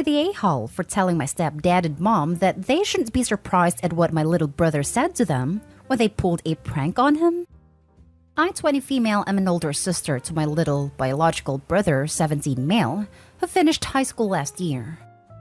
The a-hole for telling my stepdad and mom that they shouldn't be surprised at what my little brother said to them when they pulled a prank on him. I, 20 female, am an older sister to my little biological brother, 17 male, who finished high school last year.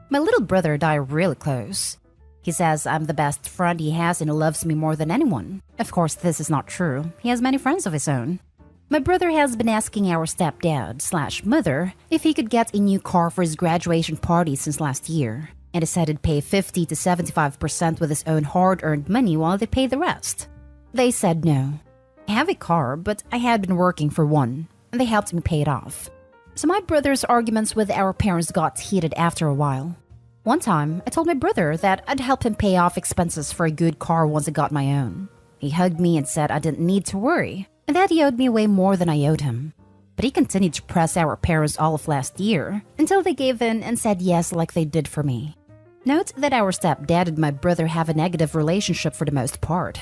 My little brother and I are really close. He says I'm the best friend he has and he loves me more than anyone. Of course, this is not true. He has many friends of his own. My brother has been asking our stepdad/mother if he could get a new car for his graduation party since last year, and he said he'd pay 50 to 75% with his own hard-earned money while they pay the rest. They said no. I have a car, but I had been working for one, and they helped me pay it off. So my brother's arguments with our parents got heated after a while. One time, I told my brother that I'd help him pay off expenses for a good car once I got my own. He hugged me and said I didn't need to worry, and that he owed me way more than I owed him. But he continued to press our parents all of last year until they gave in and said yes like they did for me. Note that our stepdad and my brother have a negative relationship for the most part.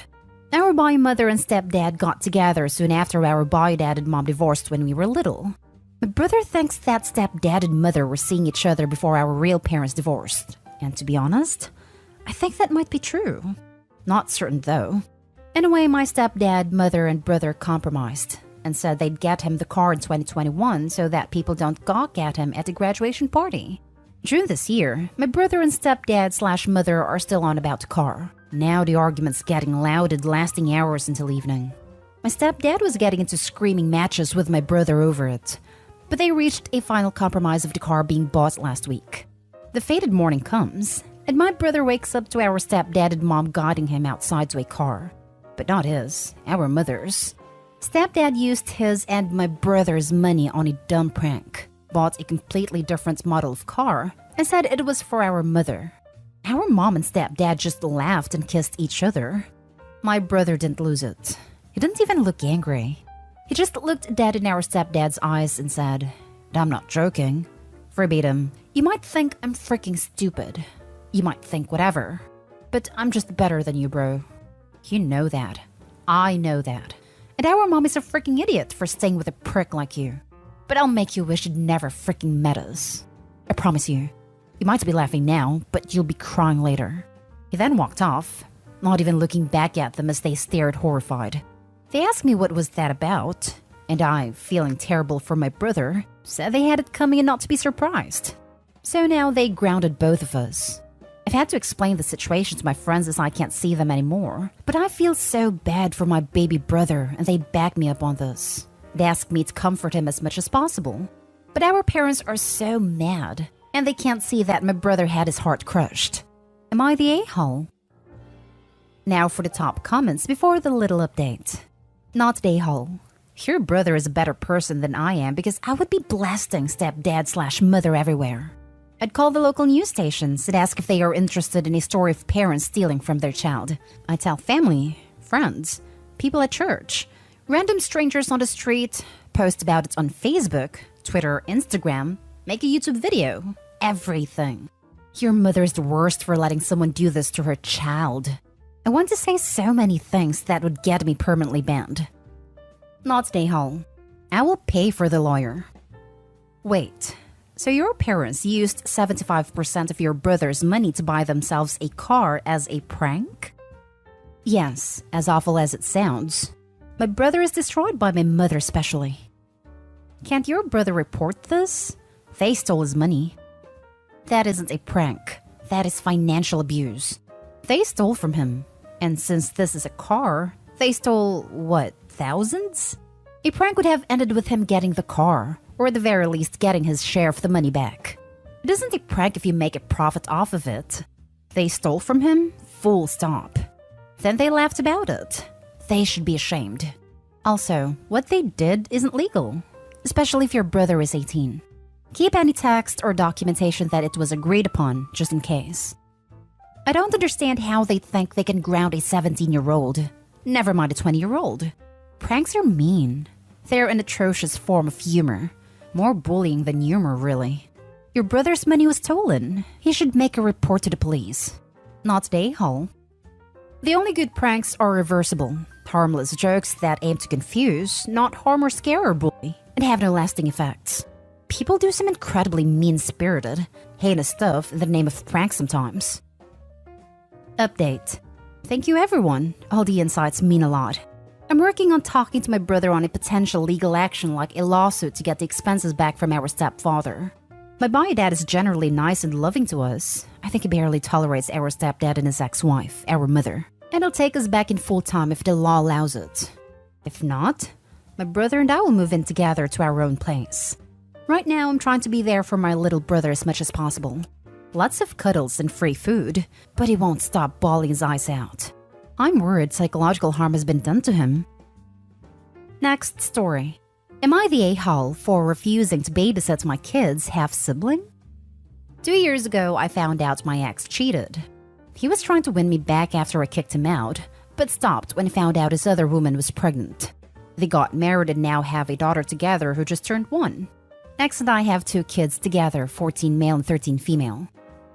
Our boy mother and stepdad got together soon after our boy dad and mom divorced when we were little. My brother thinks that stepdad and mother were seeing each other before our real parents divorced. And to be honest, I think that might be true. Not certain though. Anyway, my stepdad, mother, and brother compromised and said they'd get him the car in 2021 so that people don't gawk at him at the graduation party. June this year, my brother and stepdad/mother are still on about the car. Now the argument's getting loud and lasting hours until evening. My stepdad was getting into screaming matches with my brother over it, but they reached a final compromise of the car being bought last week. The fated morning comes, and my brother wakes up to our stepdad and mom guiding him outside to a car. But not his, our mother's. Stepdad used his and my brother's money on a dumb prank, bought a completely different model of car, and said it was for our mother. Our mom and stepdad just laughed and kissed each other. My brother didn't lose it. He didn't even look angry. He just looked dead in our stepdad's eyes and said, "I'm not joking." Verbatim, "You might think I'm freaking stupid. You might think whatever. But I'm just better than you, bro. You know that. I know that. And our mom is a freaking idiot for staying with a prick like you. But I'll make you wish you'd never freaking met us. I promise you. You might be laughing now, but you'll be crying later." He then walked off, not even looking back at them as they stared horrified. They asked me what was that about, and I, feeling terrible for my brother, said they had it coming and not to be surprised. So now they grounded both of us. I've had to explain the situation to my friends as I can't see them anymore, but I feel so bad for my baby brother and they back me up on this. They ask me to comfort him as much as possible. But our parents are so mad, and they can't see that my brother had his heart crushed. Am I the a-hole? Now for the top comments before the little update. Not the a-hole. Your brother is a better person than I am because I would be blasting stepdad/mother everywhere. I'd call the local news stations and ask if they are interested in a story of parents stealing from their child. I'd tell family, friends, people at church, random strangers on the street, post about it on Facebook, Twitter, Instagram, make a YouTube video, everything. Your mother is the worst for letting someone do this to her child. I want to say so many things that would get me permanently banned. Not the a-hole. I will pay for the lawyer. Wait. So your parents used 75% of your brother's money to buy themselves a car as a prank? Yes, as awful as it sounds. My brother is destroyed by my mother especially. Can't your brother report this? They stole his money. That isn't a prank. That is financial abuse. They stole from him. And since this is a car, they stole, what, thousands? A prank would have ended with him getting the car, or at the very least getting his share of the money back. It isn't a prank if you make a profit off of it. They stole from him, full stop. Then they laughed about it. They should be ashamed. Also, what they did isn't legal, especially if your brother is 18. Keep any text or documentation that it was agreed upon, just in case. I don't understand how they think they can ground a 17-year-old, never mind a 20-year-old. Pranks are mean. They're an atrocious form of humor. More bullying than humor, really. Your brother's money was stolen. He should make a report to the police. Not the a-hole. The only good pranks are reversible. Harmless jokes that aim to confuse, not harm or scare or bully, and have no lasting effects. People do some incredibly mean-spirited, heinous stuff in the name of prank sometimes. Update. Thank you everyone. All the insights mean a lot. I'm working on talking to my brother on a potential legal action like a lawsuit to get the expenses back from our stepfather. My bio-dad is generally nice and loving to us. I think he barely tolerates our stepdad and his ex-wife, our mother. And he'll take us back in full time if the law allows it. If not, my brother and I will move in together to our own place. Right now, I'm trying to be there for my little brother as much as possible. Lots of cuddles and free food, but he won't stop bawling his eyes out. I'm worried psychological harm has been done to him. Next story. Am I the a-hole for refusing to babysit my kid's half-sibling? 2 years ago, I found out my ex cheated. He was trying to win me back after I kicked him out, but stopped when he found out his other woman was pregnant. They got married and now have a daughter together who just turned 1. Ex and I have 2 kids together, 14 male and 13 female.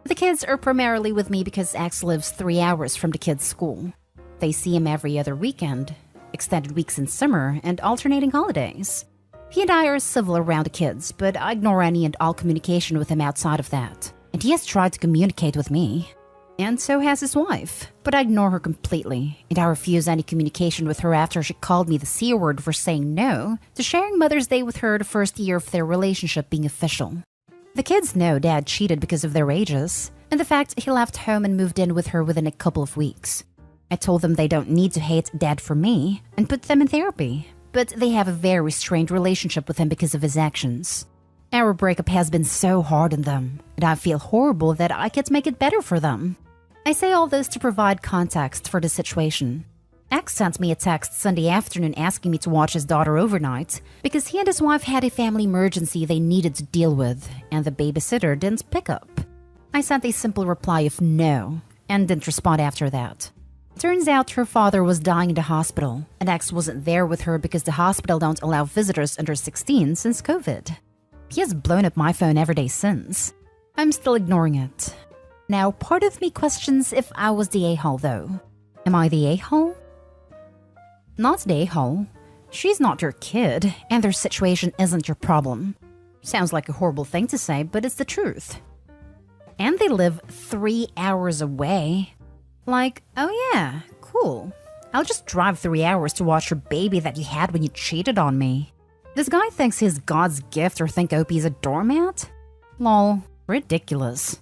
The kids are primarily with me because ex lives 3 hours from the kids' school. They see him every other weekend, extended weeks in summer, and alternating holidays. He and I are civil around the kids, but I ignore any and all communication with him outside of that. And he has tried to communicate with me. And so has his wife, but I ignore her completely, and I refuse any communication with her after she called me the C word for saying no to sharing Mother's Day with her the first year of their relationship being official. The kids know Dad cheated because of their ages, and the fact he left home and moved in with her within a couple of weeks. I told them they don't need to hate Dad for me, and put them in therapy, but they have a very strained relationship with him because of his actions. Our breakup has been so hard on them, and I feel horrible that I can't make it better for them. I say all this to provide context for the situation. X sent me a text Sunday afternoon asking me to watch his daughter overnight because he and his wife had a family emergency they needed to deal with, and the babysitter didn't pick up. I sent a simple reply of no, and didn't respond after that. Turns out her father was dying in the hospital, and X wasn't there with her because the hospital don't allow visitors under 16 since COVID. He has blown up my phone every day since. I'm still ignoring it. Now, part of me questions if I was the a-hole though. Am I the a-hole? Not the a-hole. She's not your kid, and their situation isn't your problem. Sounds like a horrible thing to say, but it's the truth. And they live 3 hours away. Like, oh yeah, cool. I'll just drive 3 hours to watch your baby that you had when you cheated on me. This guy thinks he's God's gift or think Opie's a doormat? Lol, ridiculous.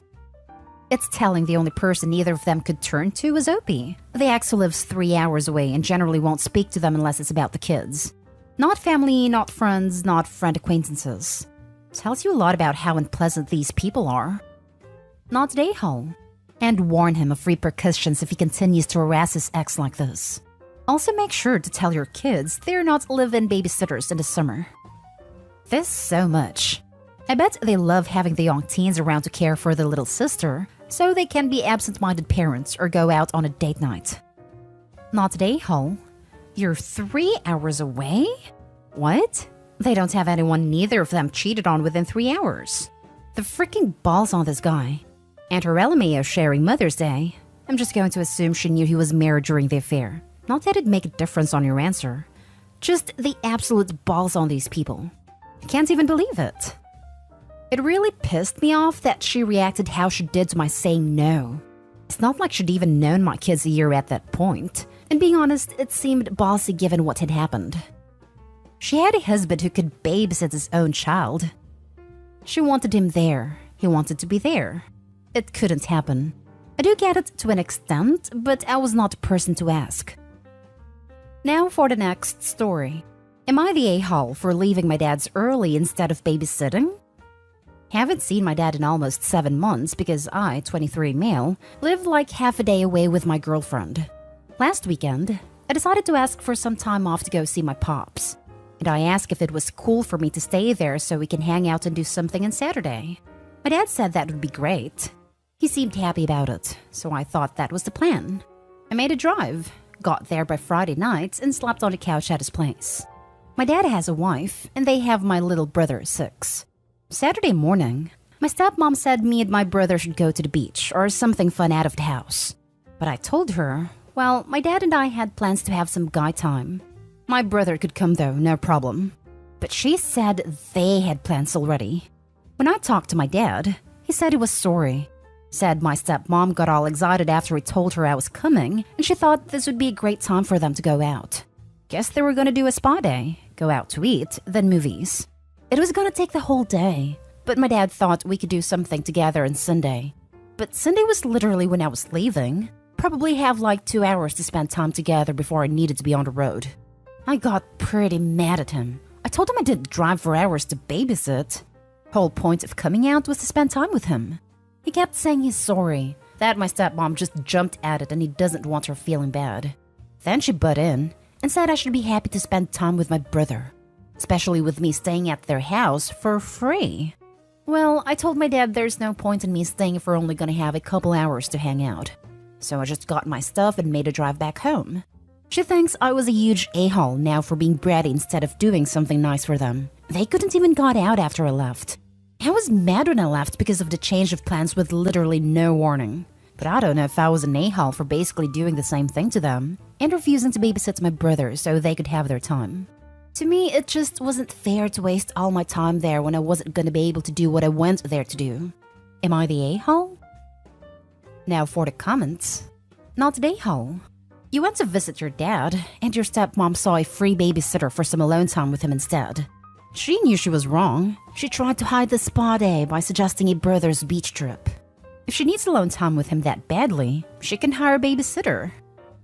It's telling the only person neither of them could turn to is Opie. The ex who lives 3 hours away and generally won't speak to them unless it's about the kids. Not family, not friends, not friend acquaintances. Tells you a lot about how unpleasant these people are. Not the a-hole. And warn him of repercussions if he continues to harass his ex like this. Also make sure to tell your kids they're not live-in babysitters in the summer. This so much. I bet they love having the young teens around to care for their little sister, so they can be absent-minded parents or go out on a date night. Not the a-hole. You're 3 hours away? What? They don't have anyone neither of them cheated on within 3 hours. The freaking balls on this guy. And her LMAO sharing Mother's Day. I'm just going to assume she knew he was married during the affair. Not that it'd make a difference on your answer. Just the absolute balls on these people. I can't even believe it. It really pissed me off that she reacted how she did to my saying no. It's not like she'd even known my kids a year at that point. And being honest, it seemed ballsy given what had happened. She had a husband who could babysit his own child. She wanted him there. He wanted to be there. It couldn't happen. I do get it to an extent, but I was not the person to ask. Now for the next story. Am I the a-hole for leaving my dad's early instead of babysitting? Haven't seen my dad in almost 7 months because I, 23 male, live like half a day away with my girlfriend. Last weekend, I decided to ask for some time off to go see my pops. And I asked if it was cool for me to stay there so we can hang out and do something on Saturday. My dad said that would be great. He seemed happy about it, so I thought that was the plan. I made a drive, got there by Friday night, and slept on the couch at his place. My dad has a wife, and they have my little brother, 6. Saturday morning, my stepmom said me and my brother should go to the beach or something fun out of the house. But I told her, well, my dad and I had plans to have some guy time. My brother could come though, no problem. But she said they had plans already. When I talked to my dad, he said he was sorry. Said my stepmom got all excited after he told her I was coming, and she thought this would be a great time for them to go out. Guess they were gonna do a spa day, go out to eat, then movies. It was gonna take the whole day, but my dad thought we could do something together on Sunday. But Sunday was literally when I was leaving. Probably have like 2 hours to spend time together before I needed to be on the road. I got pretty mad at him. I told him I didn't drive for hours to babysit. Whole point of coming out was to spend time with him. He kept saying he's sorry, that my stepmom just jumped at it and he doesn't want her feeling bad. Then she butt in and said I should be happy to spend time with my brother, especially with me staying at their house for free. Well, I told my dad there's no point in me staying if we're only gonna have a couple hours to hang out. So I just got my stuff and made a drive back home. She thinks I was a huge a-hole now for being bratty instead of doing something nice for them. They couldn't even got out after I left. I was mad when I left because of the change of plans with literally no warning. But I don't know if I was an a-hole for basically doing the same thing to them and refusing to babysit my brother so they could have their time. To me, it just wasn't fair to waste all my time there when I wasn't gonna be able to do what I went there to do. Am I the a-hole? Now for the comments. Not the a-hole. You went to visit your dad, and your stepmom saw a free babysitter for some alone time with him instead. She knew she was wrong. She tried to hide the spa day by suggesting a brother's beach trip. If she needs alone time with him that badly, she can hire a babysitter.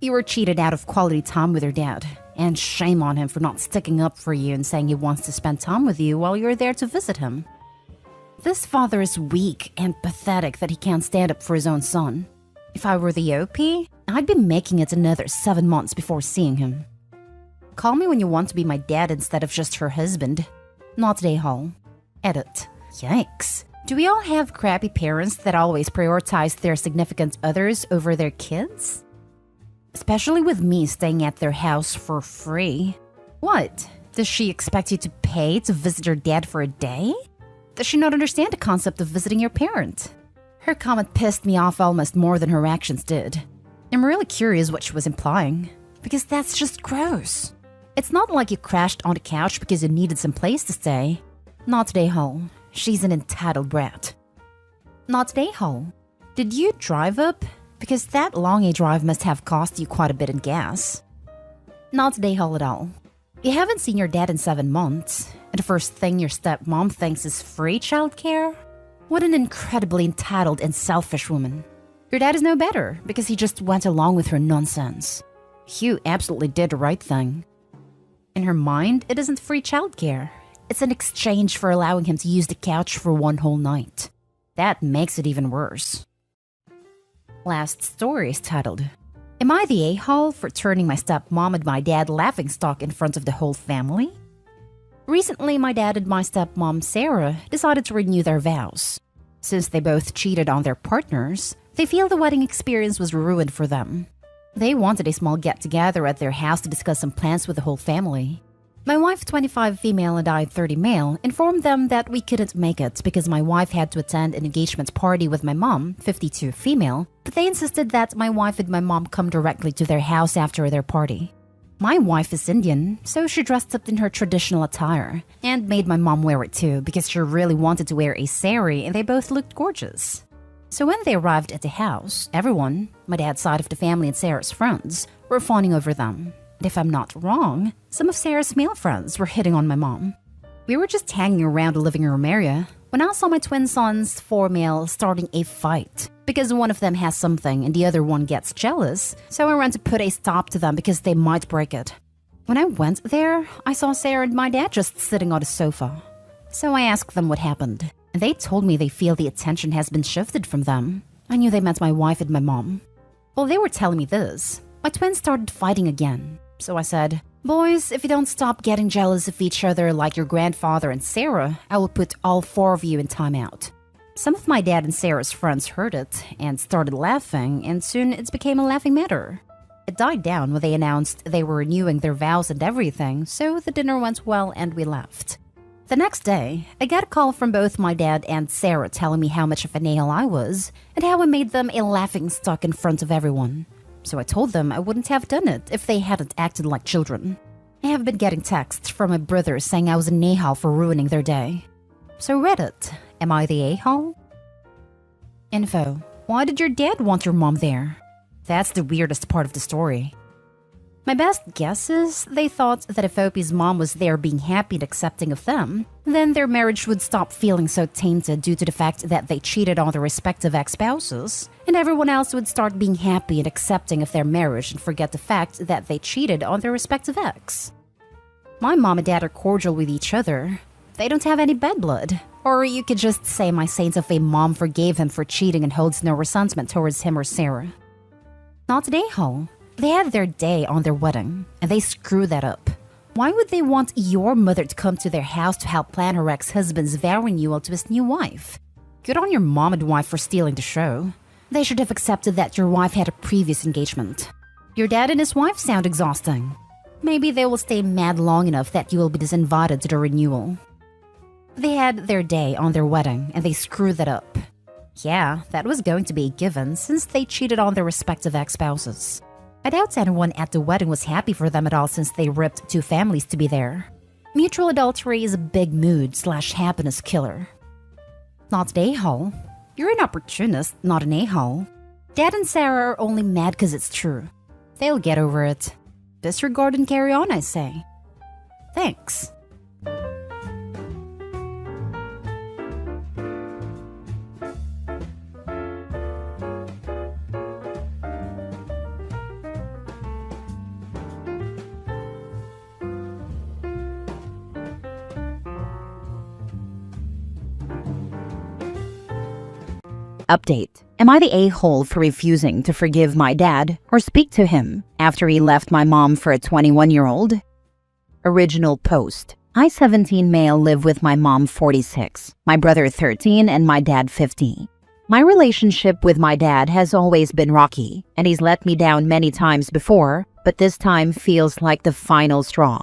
You were cheated out of quality time with your dad, and shame on him for not sticking up for you and saying he wants to spend time with you while you're there to visit him. This father is weak and pathetic that he can't stand up for his own son. If I were the OP, I'd be making it another 7 months before seeing him. Call me when you want to be my dad instead of just her husband. Not a-hole. Edit. Yikes. Do we all have crappy parents that always prioritize their significant others over their kids? Especially with me staying at their house for free. What? Does she expect you to pay to visit your dad for a day? Does she not understand the concept of visiting your parent? Her comment pissed me off almost more than her actions did. I'm really curious what she was implying, because that's just gross. It's not like you crashed on the couch because you needed some place to stay. Not a-hole. She's an entitled brat. Not a-hole. Did you drive up? Because that long a drive must have cost you quite a bit in gas. Not a-hole at all. You haven't seen your dad in 7 months, and the first thing your stepmom thinks is free childcare? What an incredibly entitled and selfish woman. Your dad is no better because he just went along with her nonsense. Hugh absolutely did the right thing. In her mind, it isn't free childcare. It's an exchange for allowing him to use the couch for 1 whole night. That makes it even worse. Last story is titled, Am I the a-hole for turning my stepmom and my dad laughingstock in front of the whole family? Recently, my dad and my stepmom, Sarah, decided to renew their vows. Since they both cheated on their partners, they feel the wedding experience was ruined for them. They wanted a small get-together at their house to discuss some plans with the whole family. My wife, 25 female and I, 30 male, informed them that we couldn't make it because my wife had to attend an engagement party with my mom, 52 female, but they insisted that my wife and my mom come directly to their house after their party. My wife is Indian, so she dressed up in her traditional attire and made my mom wear it too because she really wanted to wear a sari and they both looked gorgeous. So when they arrived at the house, everyone, my dad's side of the family and Sarah's friends, were fawning over them. And if I'm not wrong, some of Sarah's male friends were hitting on my mom. We were just hanging around the living room area when I saw my twin sons, 4 male, starting a fight because one of them has something and the other one gets jealous, so I ran to put a stop to them because they might break it. When I went there, I saw Sarah and my dad just sitting on the sofa. So I asked them what happened. And they told me they feel the attention has been shifted from them. I knew they meant my wife and my mom. While they were telling me this, my twins started fighting again. So I said, Boys, if you don't stop getting jealous of each other like your grandfather and Sarah, I will put all 4 of you in timeout. Some of my dad and Sarah's friends heard it and started laughing, and soon it became a laughing matter. It died down when they announced they were renewing their vows and everything, so the dinner went well and we left. The next day, I got a call from both my dad and Sarah telling me how much of an a-hole I was and how I made them a laughingstock in front of everyone. So I told them I wouldn't have done it if they hadn't acted like children. I have been getting texts from my brother saying I was an a-hole for ruining their day. So Reddit, am I the a-hole? Info: why did your dad want your mom there? That's the weirdest part of the story. My best guess is they thought that if Opie's mom was there being happy and accepting of them, then their marriage would stop feeling so tainted due to the fact that they cheated on their respective ex-spouses, and everyone else would start being happy and accepting of their marriage and forget the fact that they cheated on their respective ex. My mom and dad are cordial with each other. They don't have any bad blood. Or you could just say my saint of a mom forgave him for cheating and holds no resentment towards him or Sarah. Not an a-hole. They had their day on their wedding, and they screwed that up. Why would they want your mother to come to their house to help plan her ex-husband's vow renewal to his new wife? Good on your mom and wife for stealing the show. They should have accepted that your wife had a previous engagement. Your dad and his wife sound exhausting. Maybe they will stay mad long enough that you will be disinvited to the renewal. They had their day on their wedding, and they screwed that up. Yeah, that was going to be a given since they cheated on their respective ex-spouses. I doubt anyone at the wedding was happy for them at all since they ripped two families to be there. Mutual adultery is a big mood/happiness killer. Not an a-hole. You're an opportunist, not an a-hole. Dad and Sarah are only mad because it's true. They'll get over it. Disregard and carry on, I say. Thanks. Update. Am I the a-hole for refusing to forgive my dad or speak to him after he left my mom for a 21-year-old? Original post. I, 17 male, live with my mom, 46, my brother, 13, and my dad, 50. My relationship with my dad has always been rocky, and he's let me down many times before, but this time feels like the final straw.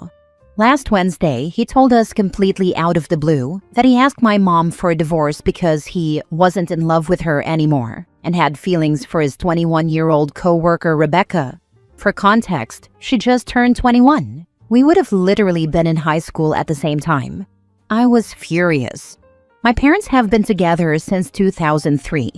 Last Wednesday, he told us completely out of the blue that he asked my mom for a divorce because he wasn't in love with her anymore and had feelings for his 21-year-old co-worker Rebecca. For context, she just turned 21. We would have literally been in high school at the same time. I was furious. My parents have been together since 2003.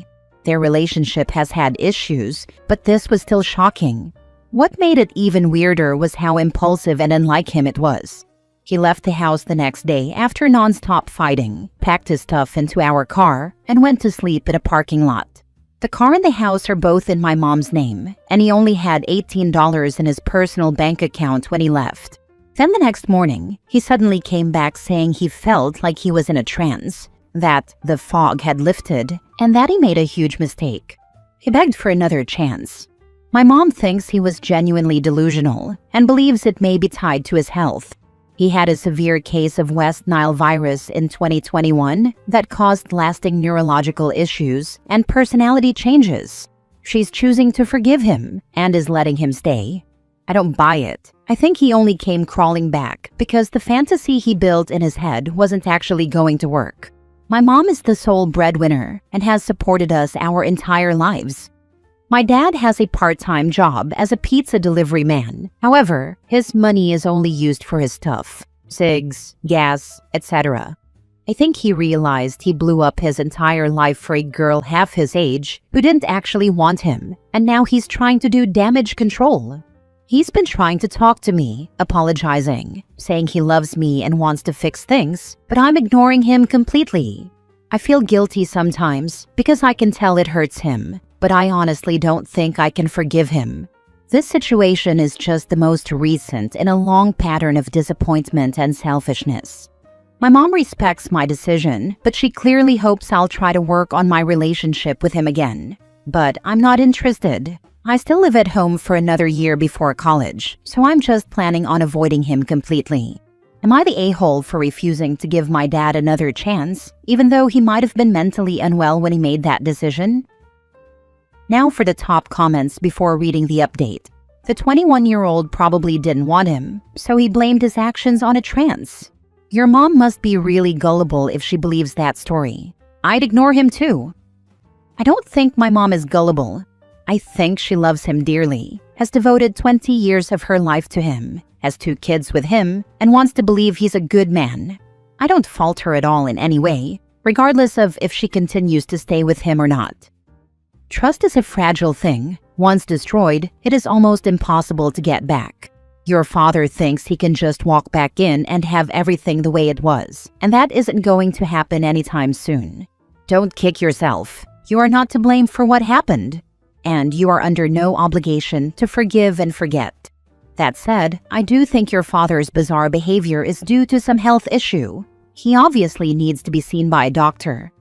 Their relationship has had issues, but this was still shocking. What made it even weirder was how impulsive and unlike him it was. He left the house the next day after non-stop fighting, packed his stuff into our car, and went to sleep in a parking lot. The car and the house are both in my mom's name, and he only had $18 in his personal bank account when he left. Then the next morning, he suddenly came back saying he felt like he was in a trance, that the fog had lifted, and that he made a huge mistake. He begged for another chance. My mom thinks he was genuinely delusional and believes it may be tied to his health. He had a severe case of West Nile virus in 2021 that caused lasting neurological issues and personality changes. She's choosing to forgive him and is letting him stay. I don't buy it. I think he only came crawling back because the fantasy he built in his head wasn't actually going to work. My mom is the sole breadwinner and has supported us our entire lives. My dad has a part-time job as a pizza delivery man. However, his money is only used for his stuff, cigs, gas, etc. I think he realized he blew up his entire life for a girl half his age who didn't actually want him, and now he's trying to do damage control. He's been trying to talk to me, apologizing, saying he loves me and wants to fix things, but I'm ignoring him completely. I feel guilty sometimes because I can tell it hurts him, but I honestly don't think I can forgive him. This situation is just the most recent in a long pattern of disappointment and selfishness. My mom respects my decision, but she clearly hopes I'll try to work on my relationship with him again. But I'm not interested. I still live at home for another year before college, so I'm just planning on avoiding him completely. Am I the a-hole for refusing to give my dad another chance, even though he might have been mentally unwell when he made that decision? Now for the top comments before reading the update. The 21-year-old probably didn't want him, so he blamed his actions on a trance. Your mom must be really gullible if she believes that story. I'd ignore him too. I don't think my mom is gullible. I think she loves him dearly, has devoted 20 years of her life to him, has 2 kids with him, and wants to believe he's a good man. I don't fault her at all in any way, regardless of if she continues to stay with him or not. Trust is a fragile thing. Once destroyed, it is almost impossible to get back. Your father thinks he can just walk back in and have everything the way it was, and that isn't going to happen anytime soon. Don't kick yourself. You are not to blame for what happened, and you are under no obligation to forgive and forget. That said, I do think your father's bizarre behavior is due to some health issue. He obviously needs to be seen by a doctor.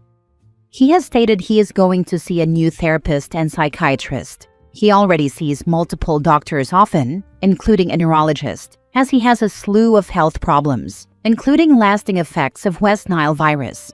He has stated he is going to see a new therapist and psychiatrist. He already sees multiple doctors often, including a neurologist, as he has a slew of health problems, including lasting effects of West Nile virus.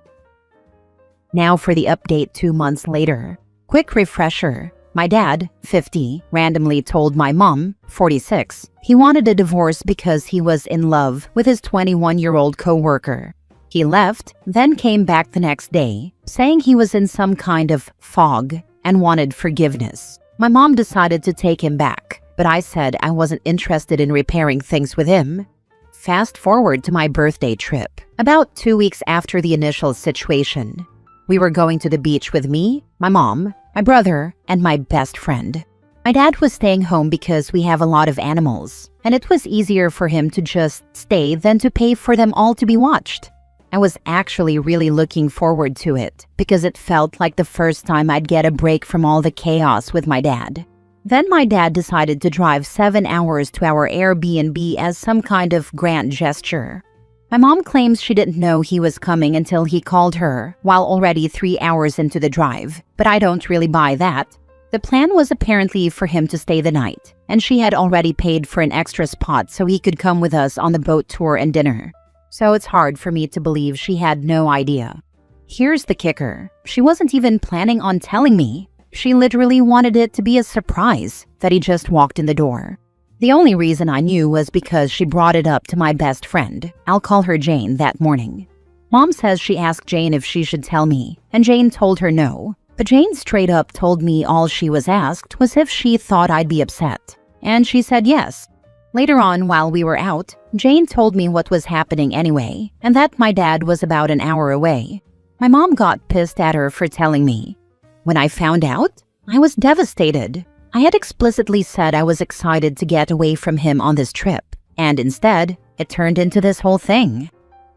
Now for the update 2 months later. Quick refresher. My dad, 50, randomly told my mom, 46, he wanted a divorce because he was in love with his 21-year-old co-worker. He left, then came back the next day, saying he was in some kind of fog and wanted forgiveness. My mom decided to take him back, but I said I wasn't interested in repairing things with him. Fast forward to my birthday trip, about 2 weeks after the initial situation. We were going to the beach with me, my mom, my brother, and my best friend. My dad was staying home because we have a lot of animals, and it was easier for him to just stay than to pay for them all to be watched. I was actually really looking forward to it because it felt like the first time I'd get a break from all the chaos with my dad. Then my dad decided to drive 7 hours to our Airbnb as some kind of grand gesture. My mom claims she didn't know he was coming until he called her while already 3 hours into the drive, but I don't really buy that. The plan was apparently for him to stay the night, and she had already paid for an extra spot so he could come with us on the boat tour and dinner. So it's hard for me to believe she had no idea. Here's the kicker. She wasn't even planning on telling me. She literally wanted it to be a surprise that he just walked in the door. The only reason I knew was because she brought it up to my best friend, I'll call her Jane, that morning. Mom says she asked Jane if she should tell me, and Jane told her no. But Jane straight up told me all she was asked was if she thought I'd be upset. And she said yes. Later on, while we were out, Jane told me what was happening anyway, and that my dad was about an hour away. My mom got pissed at her for telling me. When I found out, I was devastated. I had explicitly said I was excited to get away from him on this trip, and instead, it turned into this whole thing.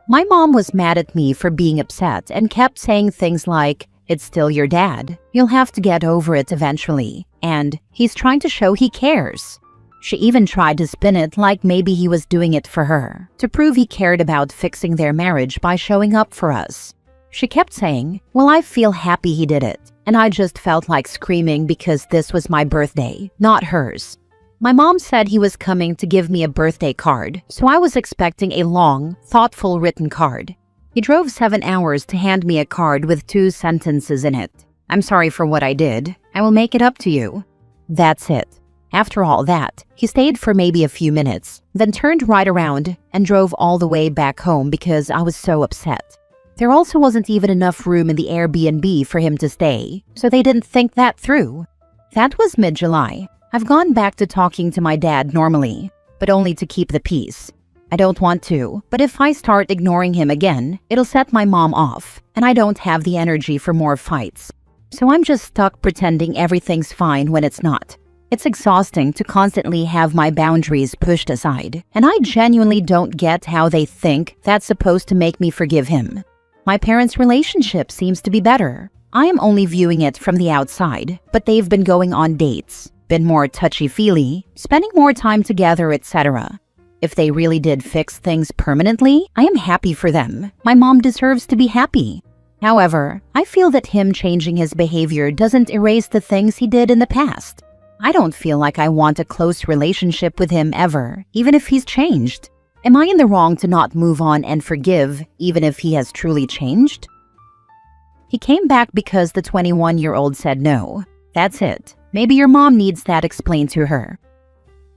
My mom was mad at me for being upset and kept saying things like, "It's still your dad. You'll have to get over it eventually," and "He's trying to show he cares." She even tried to spin it like maybe he was doing it for her, to prove he cared about fixing their marriage by showing up for us. She kept saying, "Well, I feel happy he did it," and I just felt like screaming because this was my birthday, not hers. My mom said he was coming to give me a birthday card, so I was expecting a long, thoughtful written card. He drove 7 hours to hand me a card with 2 sentences in it. "I'm sorry for what I did. I will make it up to you." That's it. After all that, he stayed for maybe a few minutes, then turned right around and drove all the way back home because I was so upset. There also wasn't even enough room in the Airbnb for him to stay, so they didn't think that through. That was mid-July. I've gone back to talking to my dad normally, but only to keep the peace. I don't want to, but if I start ignoring him again, it'll set my mom off, and I don't have the energy for more fights. So I'm just stuck pretending everything's fine when it's not. It's exhausting to constantly have my boundaries pushed aside, and I genuinely don't get how they think that's supposed to make me forgive him. My parents' relationship seems to be better. I am only viewing it from the outside, but they've been going on dates, been more touchy-feely, spending more time together, etc. If they really did fix things permanently, I am happy for them. My mom deserves to be happy. However, I feel that him changing his behavior doesn't erase the things he did in the past. I don't feel like I want a close relationship with him ever, even if he's changed. Am I in the wrong to not move on and forgive, even if he has truly changed? He came back because the 21-year-old said no. That's it. Maybe your mom needs that explained to her.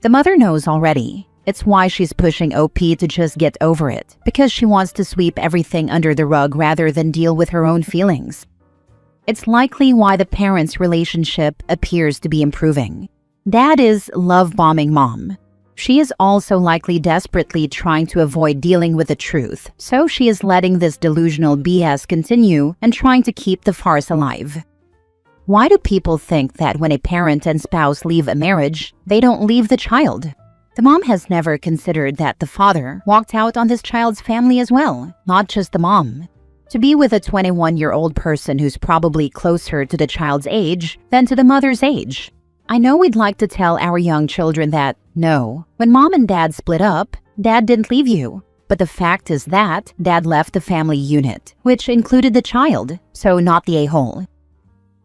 The mother knows already. It's why she's pushing OP to just get over it, because she wants to sweep everything under the rug rather than deal with her own feelings. It's likely why the parents' relationship appears to be improving. Dad is love-bombing mom. She is also likely desperately trying to avoid dealing with the truth, so she is letting this delusional BS continue and trying to keep the farce alive. Why do people think that when a parent and spouse leave a marriage, they don't leave the child? The mom has never considered that the father walked out on this child's family as well, not just the mom. To be with a 21-year-old person who's probably closer to the child's age than to the mother's age. I know we'd like to tell our young children that, no, when mom and dad split up, dad didn't leave you. But the fact is that dad left the family unit, which included the child, so not the a-hole.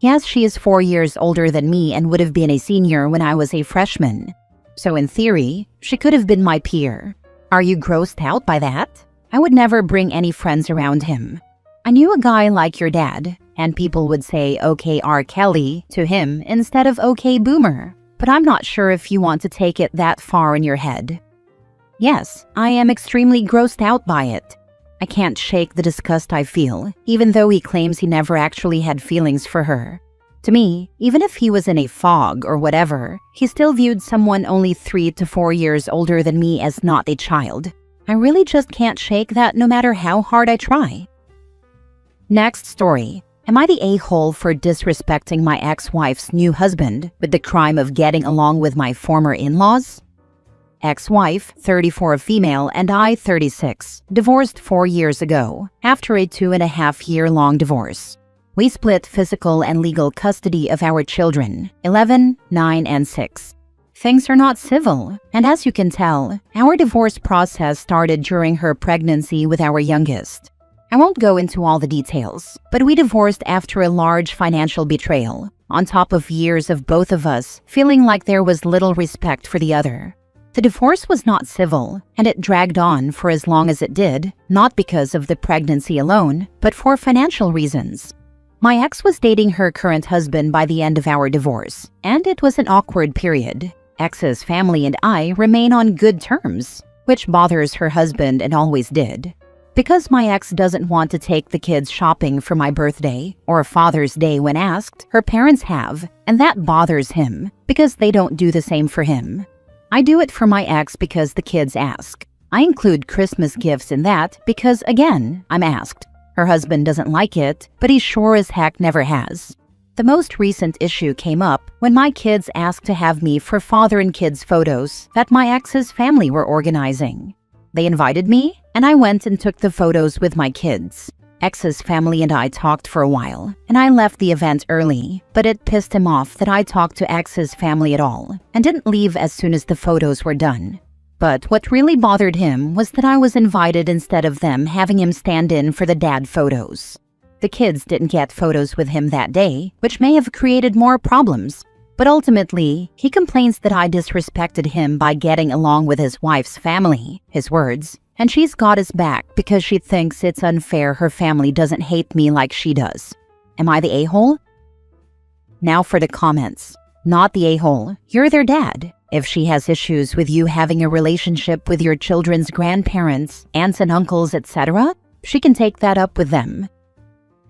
Yes, she is 4 years older than me and would have been a senior when I was a freshman. So in theory, she could have been my peer. Are you grossed out by that? I would never bring any friends around him. I knew a guy like your dad, and people would say okay R. Kelly to him instead of okay boomer. But I'm not sure if you want to take it that far in your head. Yes, I am extremely grossed out by it. I can't shake the disgust I feel, even though he claims he never actually had feelings for her. To me, even if he was in a fog or whatever, he still viewed someone only 3 to 4 years older than me as not a child. I really just can't shake that no matter how hard I try. Next story. Am I the a-hole for disrespecting my ex-wife's new husband with the crime of getting along with my former in-laws? Ex-wife, 34 female, and I, 36, divorced 4 years ago, after a 2.5-year-long divorce. We split physical and legal custody of our children, 11, 9, and 6. Things are not civil, and as you can tell, our divorce process started during her pregnancy with our youngest. I won't go into all the details, but we divorced after a large financial betrayal, on top of years of both of us feeling like there was little respect for the other. The divorce was not civil, and it dragged on for as long as it did, not because of the pregnancy alone, but for financial reasons. My ex was dating her current husband by the end of our divorce, and it was an awkward period. Ex's family and I remain on good terms, which bothers her husband and always did. Because my ex doesn't want to take the kids shopping for my birthday or Father's Day when asked, her parents have, and that bothers him because they don't do the same for him. I do it for my ex because the kids ask. I include Christmas gifts in that because, again, I'm asked. Her husband doesn't like it, but he sure as heck never has. The most recent issue came up when my kids asked to have me for father and kids photos that my ex's family were organizing. They invited me, and I went and took the photos with my kids. Ex's family and I talked for a while, and I left the event early, but it pissed him off that I talked to ex's family at all, and didn't leave as soon as the photos were done. But what really bothered him was that I was invited instead of them having him stand in for the dad photos. The kids didn't get photos with him that day, which may have created more problems. But ultimately, he complains that I disrespected him by getting along with his wife's family, his words, and she's got his back because she thinks it's unfair her family doesn't hate me like she does. Am I the a-hole? Now for the comments. Not the a-hole, you're their dad. If she has issues with you having a relationship with your children's grandparents, aunts and uncles, etc., she can take that up with them.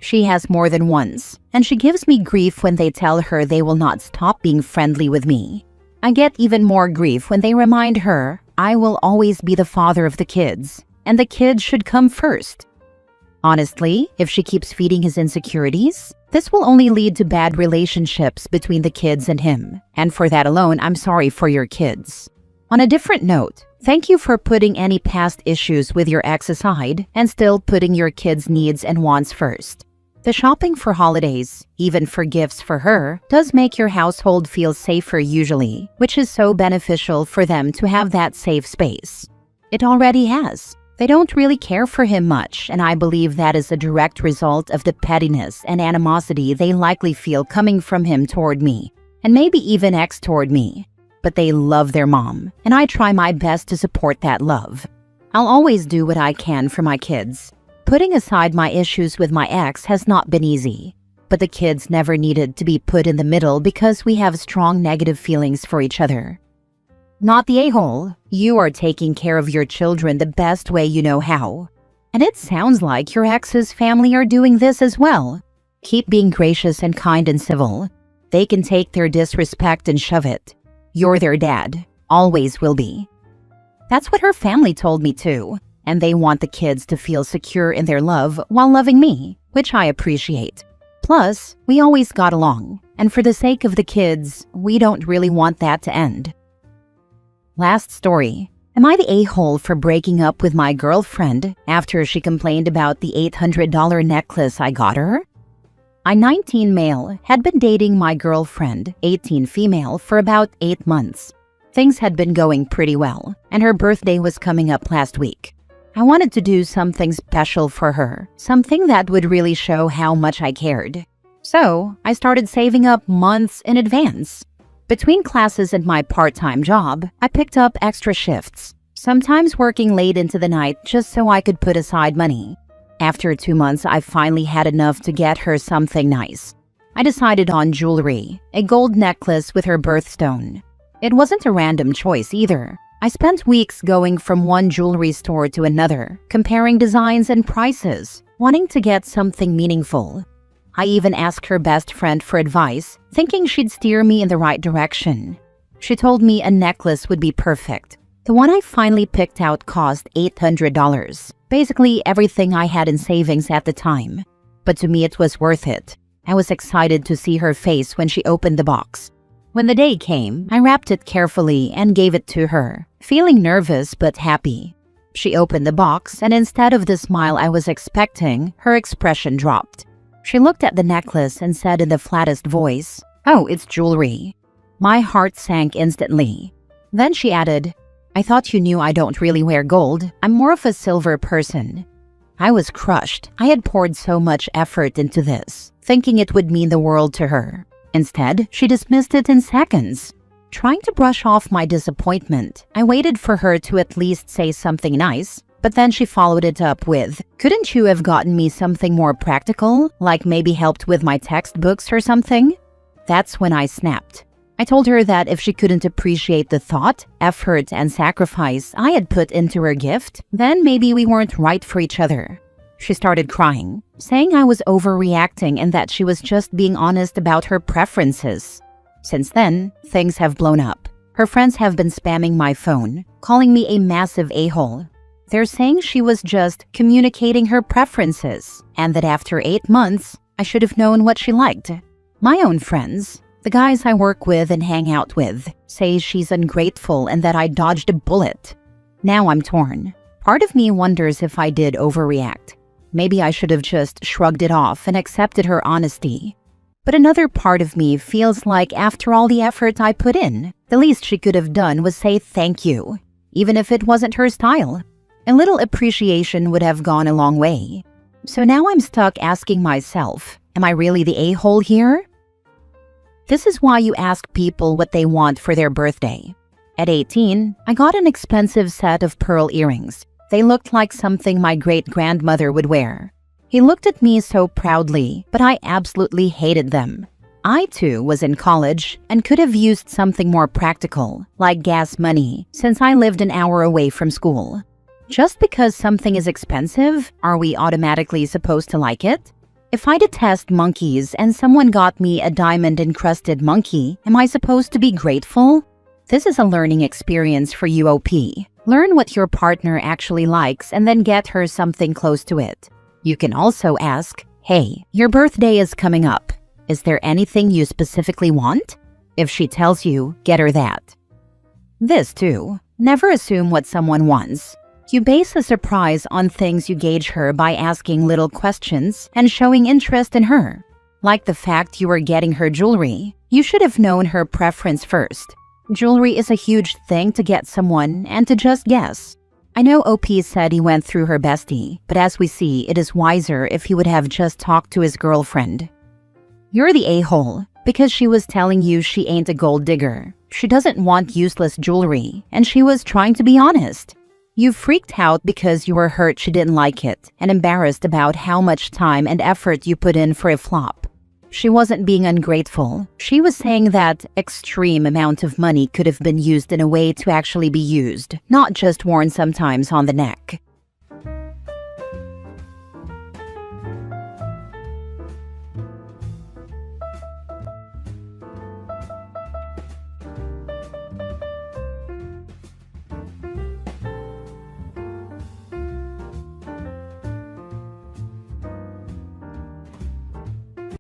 She has more than once, and she gives me grief when they tell her they will not stop being friendly with me. I get even more grief when they remind her I will always be the father of the kids, and the kids should come first. Honestly, if she keeps feeding his insecurities, this will only lead to bad relationships between the kids and him, and for that alone, I'm sorry for your kids. On a different note, thank you for putting any past issues with your ex aside and still putting your kids' needs and wants first. The shopping for holidays, even for gifts for her, does make your household feel safer usually, which is so beneficial for them to have that safe space. It already has. They don't really care for him much, and I believe that is a direct result of the pettiness and animosity they likely feel coming from him toward me, and maybe even ex toward me. But they love their mom, and I try my best to support that love. I'll always do what I can for my kids. Putting aside my issues with my ex has not been easy, but the kids never needed to be put in the middle because we have strong negative feelings for each other. Not the a-hole, you are taking care of your children the best way you know how. And it sounds like your ex's family are doing this as well. Keep being gracious and kind and civil. They can take their disrespect and shove it. You're their dad, always will be. That's what her family told me too. And they want the kids to feel secure in their love while loving me, which I appreciate. Plus, we always got along, and for the sake of the kids, we don't really want that to end. Last story. Am I the a-hole for breaking up with my girlfriend after she complained about the $800 necklace I got her? I, 19 male, had been dating my girlfriend, 18 female, for about 8 months. Things had been going pretty well, and her birthday was coming up last week. I wanted to do something special for her, something that would really show how much I cared. So, I started saving up months in advance. Between classes and my part-time job, I picked up extra shifts, sometimes working late into the night just so I could put aside money. After 2 months, I finally had enough to get her something nice. I decided on jewelry, a gold necklace with her birthstone. It wasn't a random choice either. I spent weeks going from one jewelry store to another, comparing designs and prices, wanting to get something meaningful. I even asked her best friend for advice, thinking she'd steer me in the right direction. She told me a necklace would be perfect. The one I finally picked out cost $800, basically everything I had in savings at the time. But to me it was worth it. I was excited to see her face when she opened the box. When the day came, I wrapped it carefully and gave it to her, feeling nervous but happy. She opened the box, and instead of the smile I was expecting, her expression dropped. She looked at the necklace and said in the flattest voice, "Oh, it's jewelry." My heart sank instantly. Then she added, "I thought you knew I don't really wear gold. I'm more of a silver person." I was crushed. I had poured so much effort into this, thinking it would mean the world to her. Instead, she dismissed it in seconds. Trying to brush off my disappointment, I waited for her to at least say something nice, but then she followed it up with, "Couldn't you have gotten me something more practical, like maybe helped with my textbooks or something?" That's when I snapped. I told her that if she couldn't appreciate the thought, effort, and sacrifice I had put into her gift, then maybe we weren't right for each other. She started crying, saying I was overreacting and that she was just being honest about her preferences. Since then, things have blown up. Her friends have been spamming my phone, calling me a massive a-hole. They're saying she was just communicating her preferences, and that after 8 months, I should have known what she liked. My own friends, the guys I work with and hang out with, say she's ungrateful and that I dodged a bullet. Now I'm torn. Part of me wonders if I did overreact. Maybe I should have just shrugged it off and accepted her honesty. But another part of me feels like after all the effort I put in, the least she could have done was say thank you, even if it wasn't her style. A little appreciation would have gone a long way. So now I'm stuck asking myself, am I really the a-hole here? This is why you ask people what they want for their birthday. At 18, I got an expensive set of pearl earrings. They looked like something my great-grandmother would wear. He looked at me so proudly, but I absolutely hated them. I, too, was in college and could have used something more practical, like gas money, since I lived an hour away from school. Just because something is expensive, are we automatically supposed to like it? If I detest monkeys and someone got me a diamond-encrusted monkey, am I supposed to be grateful? This is a learning experience for UOP. Learn what your partner actually likes and then get her something close to it. You can also ask, "Hey, your birthday is coming up. Is there anything you specifically want?" If she tells you, get her that. This too, never assume what someone wants. You base a surprise on things you gauge her by asking little questions and showing interest in her. Like the fact you were getting her jewelry, you should have known her preference first. Jewelry is a huge thing to get someone and to just guess. I know OP said he went through her bestie, but as we see, it is wiser if he would have just talked to his girlfriend. You're the a-hole because she was telling you she ain't a gold digger. She doesn't want useless jewelry, and she was trying to be honest. You freaked out because you were hurt she didn't like it and embarrassed about how much time and effort you put in for a flop. She wasn't being ungrateful. She was saying that extreme amount of money could have been used in a way to actually be used, not just worn sometimes on the neck.